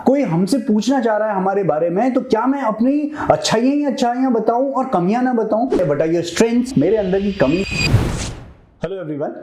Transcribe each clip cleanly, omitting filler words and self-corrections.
कोई हमसे पूछना चाह रहा है हमारे बारे में, तो क्या मैं अपनी अच्छाइयां बताऊं और कमियां ना बताऊं? बट आर योर स्ट्रेंथ्स, मेरे अंदर की कमी। हेलो एवरीवन,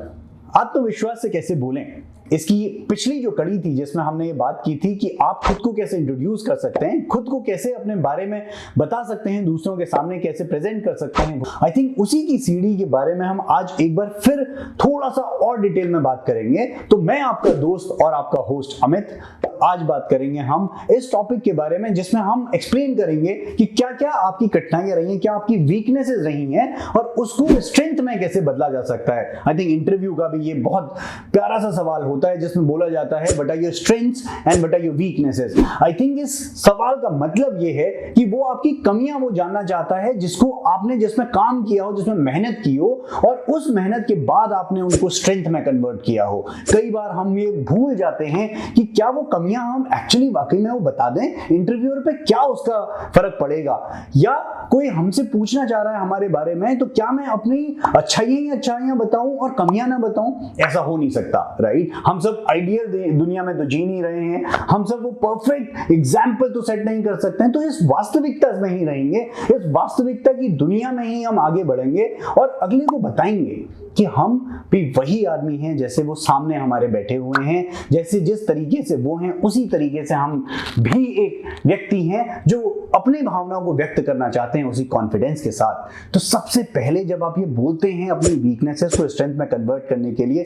आत्मविश्वास से कैसे बोलें, इसकी पिछली जो कड़ी थी जिसमें हमने ये बात की थी कि आप खुद को कैसे इंट्रोड्यूस कर सकते हैं, खुद को कैसे अपने बारे में बता सकते हैं, दूसरों के सामने कैसे प्रेजेंट कर सकते हैं। आई थिंक उसी की सीढ़ी के बारे में हम आज एक बार फिर थोड़ा सा और डिटेल में बात करेंगे। तो मैं आपका दोस्त और आपका होस्ट अमित, आज बात करेंगे हम इस टॉपिक के बारे में जिसमें हम एक्सप्लेन करेंगे कि क्या क्या आपकी कठिनाइयां रही हैं, क्या आपकी वीकनेसेस रही हैं और उसको स्ट्रेंथ में कैसे बदला जा सकता है। आई थिंक इंटरव्यू का भी ये बहुत प्यारा सा सवाल होता है जिसमें बोला जाता है what are your strengths and what are your weaknesses. I think इस सवाल का मतलब ये है कि वो आपकी कमियां वो जानना चाहता है जिसको आपने जिसमें काम किया हो, जिसमें मेहनत की हो और उस मेहनत के बाद आपने उनको स्ट्रेंथ में कन्वर्ट किया हो। कई बार हम ये भूल जाते हैं कि क्या वो कमियां हम एक्चुअली वाकई में वो बता दें, इंटरव्यूअर पे क्या उसका फर्क पड़ेगा। या कोई हमसे पूछना चाह रहा है हमारे बारे में, तो क्या मैं अपनी अच्छाइयां बताऊं और कमियां ना बताऊं? ऐसा हो नहीं सकता, राइट? हम सब आइडियल दुनिया में तो जी नहीं रहे हैं, हम सब वो परफेक्ट एग्जाम्पल तो सेट नहीं कर सकते हैं। तो इस वास्तविकता में ही रहेंगे, इस वास्तविकता की दुनिया में ही हम आगे बढ़ेंगे और अगले को बताएंगे कि हम भी वही आदमी हैं जैसे वो सामने हमारे बैठे हुए हैं, जैसे जिस तरीके से वो हैं उसी तरीके से हम भी एक व्यक्ति हैं जो अपनी भावनाओं को व्यक्त करना चाहते हैं उसी कॉन्फिडेंस के साथ। तो सबसे पहले जब आप ये बोलते हैं अपनी वीकनेसेस को स्ट्रेंथ में कन्वर्ट करने के लिए,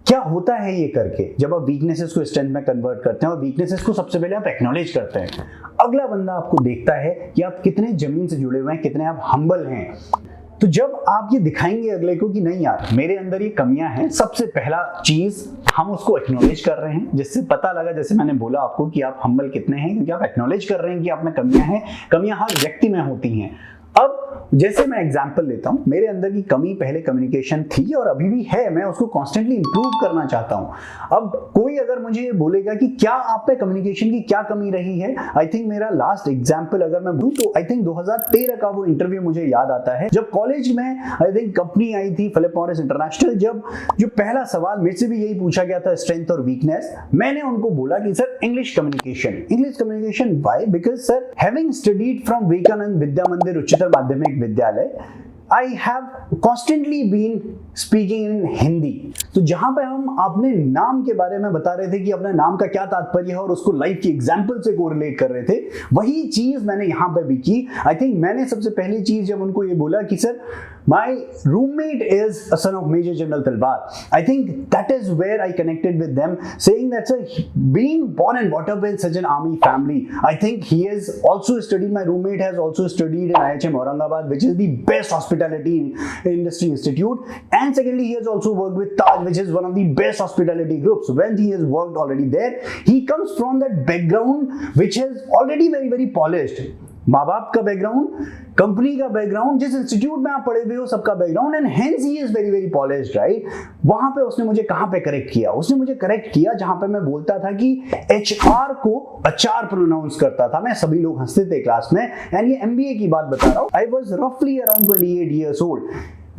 क्या होता है ये करके जब आप वीकनेसेस को स्ट्रेंथ में कन्वर्ट करते हैं और वीकनेसेस को सबसे पहले आप एक्नॉलेज करते हैं, अगला बंदा आपको देखता है कि आप कितने जमीन से जुड़े हुए हैं, कितने आप हम्बल हैं। तो जब आप ये दिखाएंगे अगले को कि नहीं यार मेरे अंदर ये कमियां हैं, सबसे पहला चीज हम उसको एक्नॉलेज कर रहे हैं, जिससे पता लगा, जैसे मैंने बोला आपको कि आप हम्बल कितने हैं, क्योंकि आप एक्नॉलेज कर रहे हैं कि आप में कमियां हैं। कमियां हर व्यक्ति में होती हैं। अब जैसे मैं एग्जांपल लेता हूं, मेरे अंदर की कमी पहले कम्युनिकेशन थी और अभी भी है, मैं उसको कॉन्स्टेंटली इंप्रूव करना चाहता हूं। अब कोई अगर मुझे ये बोलेगा कि क्या आप पे कम्युनिकेशन की क्या कमी रही है, आई थिंक मेरा लास्ट एग्जांपल अगर मैं दूं तो आई थिंक 2013 का वो इंटरव्यू मुझे याद आता है, जब कॉलेज में आई थिंक कंपनी आई थी फिलिप मॉरिस इंटरनेशनल। जब जो पहला सवाल मेरे से भी यही पूछा गया था, स्ट्रेंथ और वीकनेस, मैंने उनको बोला कि sir English communication. Why? Because sir, having studied from Vivekananda Vidya Mandir उच्चतर माध्यमिक विद्यालय, I have constantly been speaking in Hindi. तो जहां पे हम अपने नाम के बारे में बता रहे थे कि अपने नाम का क्या तात्पर्य है और उसको लाइफ की एग्जाम्पल से कोरिलेट कर रहे थे, वही चीज मैंने यहां पे भी की। आई थिंक मैंने सबसे पहली चीज जब उनको ये बोला कि sir my roommate is a son of Major General Talwar, I think that is where I connected with them, saying that sir, being born and brought up in such an army family, I think he has also studied, my roommate has also studied in IHM Aurangabad, which is the best hospitality industry institute, and secondly he has also worked with Taj, which is one of the best hospitality groups. When he has worked already there, he comes from that background which is already very very polished. माँ बाप का background, company का background, जिस institute में आप पढ़े हुए हो सबका background, and hence he is very very polished, right? वहां पे उसने मुझे कहां पे करेक्ट किया? उसने मुझे करेक्ट किया जहां पे मैं बोलता था कि एचआर को अचार प्रोनाउंस करता था मैं, सभी लोग हंसते थे क्लास में। एंड ये एमबीए की बात बता रहा हूं। आई वाज रफली around 28 years old.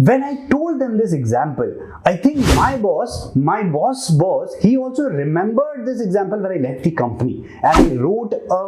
When I told them this example, I think my boss, he also remembered this example when I left the company, and he wrote a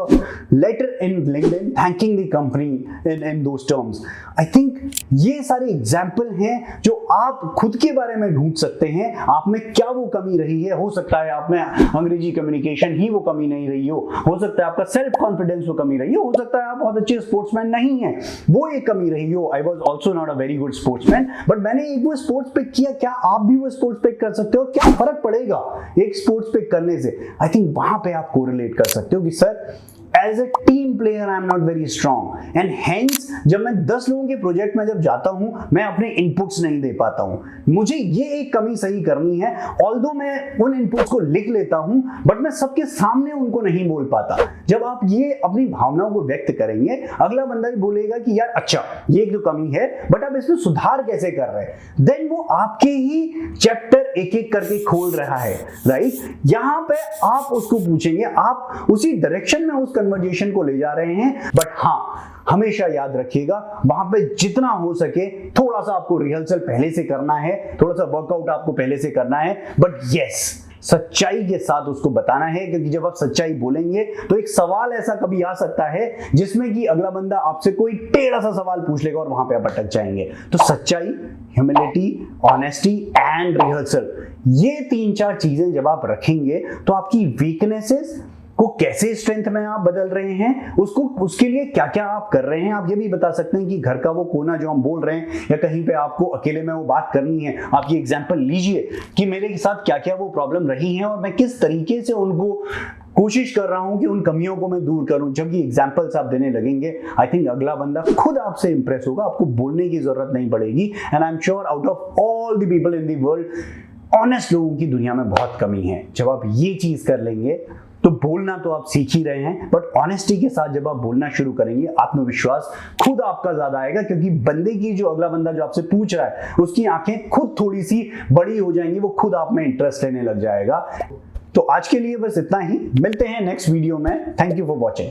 letter in LinkedIn thanking the company in those terms. I think ये सारे example हैं जो आप खुद के बारे में ढूंढ सकते हैं, आप में क्या वो कमी रही है। हो सकता है आप में अंग्रेजी कम्युनिकेशन ही वो कमी नहीं रही हो सकता है आपका सेल्फ कॉन्फिडेंस वो कमी रही हो सकता है आप बहुत अच्छे स्पोर्ट्समैन नहीं है, वो एक कमी रही हो। I was also not a very good sportsman, but मैंने एक वो स्पोर्ट्स पिक किया, क्या आप भी वो स्पोर्ट्स पिक कर सकते हो? क्या फर्क पड़ेगा एक स्पोर्ट्स पिक करने से? आई थिंक वहां पे आप कोरिलेट कर सकते हो कि sir as a team player I am not very strong, and hence जब मैं 10 लोगों के प्रोजेक्ट में जब जाता हूं मैं अपने इनपुट्स नहीं दे पाता हूं। मुझे ये एक कमी सही करनी है, ऑल्दो मैं उन इनपुट्स को लिख लेता हूं बट मैं सबके सामने उनको नहीं बोल पाता। जब आप ये अपनी भावनाओं को व्यक्त करेंगे, अगला बंदा भी बोलेगा कि यार अच्छा ये एक जो कमी है बट आप इसमें सुधार कैसे कर रहे हैं, देन वो आपके ही चैप्टर एक एक करके खोल रहा है, राइट? यहां पे आप उसको पूछेंगे, आप उसी डायरेक्शन में उस कन्वर्जेशन को ले जा रहे हैं। बट हाँ, हमेशा याद रखिएगा वहां पे जितना हो सके थोड़ा सा आपको रिहर्सल पहले से करना है, थोड़ा सा वर्कआउट आपको पहले से करना है। बट यस, सच्चाई के साथ उसको बताना है, क्योंकि जब आप सच्चाई बोलेंगे तो एक सवाल ऐसा कभी आ सकता है जिसमें कि अगला बंदा आपसे कोई टेढ़ा सा सवाल पूछ लेगा और वहां पे आप अटक जाएंगे। तो सच्चाई, ह्यूमिलिटी, ऑनेस्टी एंड रिहर्सल, ये 3-4 चीजें जब आप रखेंगे तो आपकी वीकनेसेस को कैसे स्ट्रेंथ में आप बदल रहे हैं, उसके लिए क्या क्या आप कर रहे हैं। आप ये भी बता सकते हैं कि घर का वो कोना जो हम बोल रहे हैं या कहीं पे आपको अकेले में वो बात करनी है, आप ये एग्जांपल लीजिए कि मेरे साथ क्या क्या वो प्रॉब्लम रही है और मैं किस तरीके से उनको कोशिश कर रहा हूं कि उन कमियों को मैं दूर करूं। जब ये एग्जांपल्स आप देने लगेंगे, आई थिंक अगला बंदा खुद आपसे इंप्रेस होगा, आपको बोलने की जरूरत नहीं पड़ेगी। And I am sure out of all the people in the world, honest लोगों की दुनिया में बहुत कमी है। जब आप ये चीज कर लेंगे तो बोलना तो आप सीख ही रहे हैं, बट ऑनेस्टी के साथ जब आप बोलना शुरू करेंगे, आत्मविश्वास खुद आपका ज्यादा आएगा, क्योंकि बंदे की जो अगला बंदा जो आपसे पूछ रहा है उसकी आंखें खुद थोड़ी सी बड़ी हो जाएंगी, वो खुद आप में इंटरेस्ट लेने लग जाएगा। तो आज के लिए बस इतना ही, मिलते हैं नेक्स्ट वीडियो में। Thank you for watching.